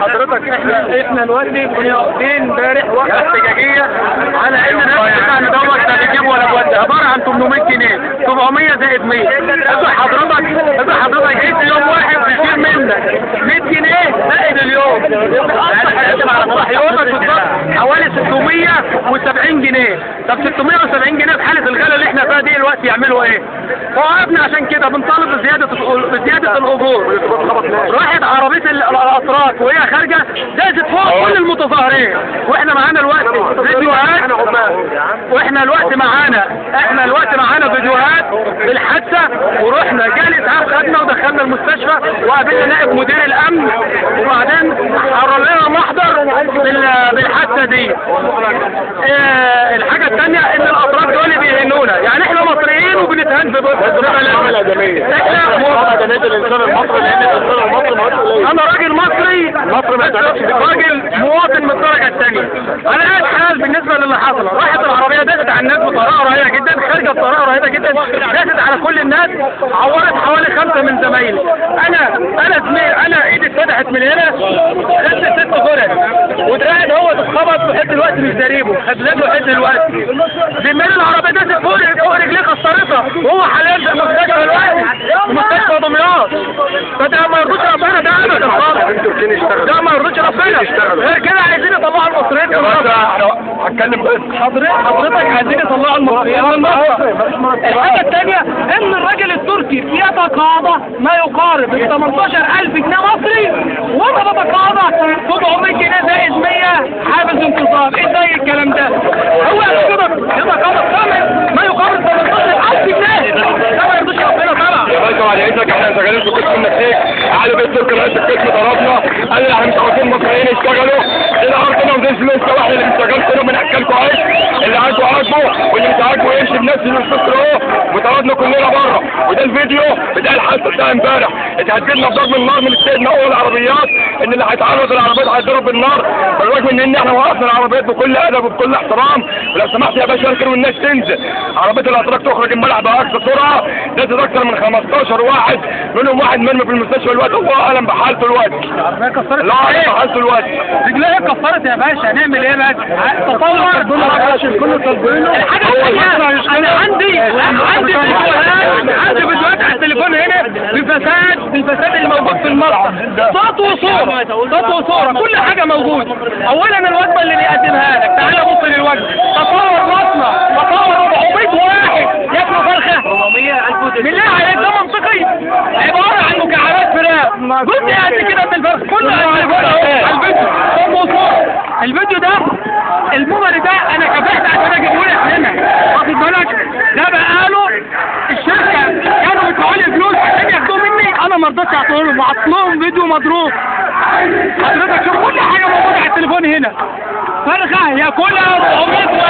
حضرتك احنا دلوقتي كنا واقفين امبارح وقفه احتجاجيه على ان الناس بتاع ندور لا بيجيب ولا بودي، عباره عن 800 جنيه 700 زائد 100. حضرتك جيت يوم واحد بيشيل منك 100 جنيه زائد اليوم، على يومك بالظبط حوالي 670 جنيه. طب 670 جنيه في حاله الغلا اللي احنا فيها دي دلوقتي يعملوا ايه؟ وقفنا عشان كده بنطالب بزياده الاجور. راحت عربيه الاتراك وهي خارجه دازت فوق كل المتظاهرين، واحنا معانا الوقت فيديوهات، احنا الوقت معانا فيديوهات بالحادثه، ورحنا جالي اسعاف خدنا ودخلنا المستشفى وقابلنا نائب مدير الامن، وبعدين حرر لنا محضر بالحادثه دي. الحاجه الثانيه ان الاتراك دول بيهنونا، يعني احنا مصريين وبنتهان في انا راجل مصري، راجل مواطن من الدرجه الثانيه. على اي حال بالنسبه للي حصل، راحت العربيه دست على الناس بطريقه رهيبه جدا، خارجه بطريقه رهيبه جدا، دست على كل الناس، عورت حوالي 5 من زمايلي. انا ايدي اتفتحت من هنا، خدت 6 غرز، ودراعي هو اتخبط لحد دلوقتي مش دريبه، خدلته لحد دلوقتي. زميل العربيه دست فوق رجليه كسرتها، وهو حاليا في المستشفى دلوقتي، في مستشفى دمياط. فده ما يرضيش ربنا، ده ابدا خالص، ده ما يرضيش ربنا. غير كده عايزين يطلعوا المصريين من مصر. هتكلم بس حضرتك عايزين يطلعوا المصريين من مصر. الحاجه الثانيه ان الراجل التركي بيتقاضى ما يقارب 18000 جنيه مصري، وانا بتقاضى 700 جنيه زائد 100 حافز انتظام. ايه زي الكلام ده؟ هو يتقاضى ما يقارب 18000 جنيه، ده ما يرضيش ربنا طبعا. يا باشا على اذنك احنا شغالين في قسم النسيج، علي بيت تركي رئيس القسم ضربنا قال لي احنا مش عاوزين مصريين يشتغلوا، النهارده ما نزلش لسه واحد اللي بيشتغل كده بناكلكوا عيش، اللي عاجبه عاجبه واللي مش عاجبه يمشي بنفس الفكر اهو، وطردنا كلنا بره. وده الفيديو بتاع الحادثه بتاع امبارح، اتهددنا بضرب النار من السيد نقل العربيات، ان اللي هيتعرض للعربيات هيتضرب بالنار، بالرغم من ان احنا وقفنا العربيات بكل ادب وبكل احترام. ولو سمحت يا باشا اركن والناس تنزل، عربيه الاتراك تخرج امبارح باقصى سرعه، نزلت اكثر من 15 واحد، منهم واحد مرمي في المستشفى الوقت، هو اعلم بحالته الوقت. لا اعلم بحالته الوقت. رجليها كفرت يا باشا، هنعمل ايه بقى؟ تطور كله تطبيله. الحاجه الثانيه انا عندي فيديوهات على التليفون هنا بالفساد اللي موجود في المصنع، صوت وصوره كل حاجه موجود. اولا الوجبه اللي بيقدمها لك، تعالى بص للوجبه، تطور مصنع، تطور 400 واحد ياكلوا فرخه 400,000 بالله عليك، ده منطقي؟ عباره عن مكعبات فراخ جزء قد كده من الفرخ كله على الفيديو ده. المبرر ده انا كافحت عشان اجيبه لك هنا، واخد بالك؟ ده بقاله الشركه كانوا بيدفعوا لي فلوس عشان ياخدوه مني، انا ما رضيتش اعطيه لهم، وحط لهم فيديو مضروب. حضرتك شوف كل حاجه موجوده على التليفون هنا، فرخه ياكلها 400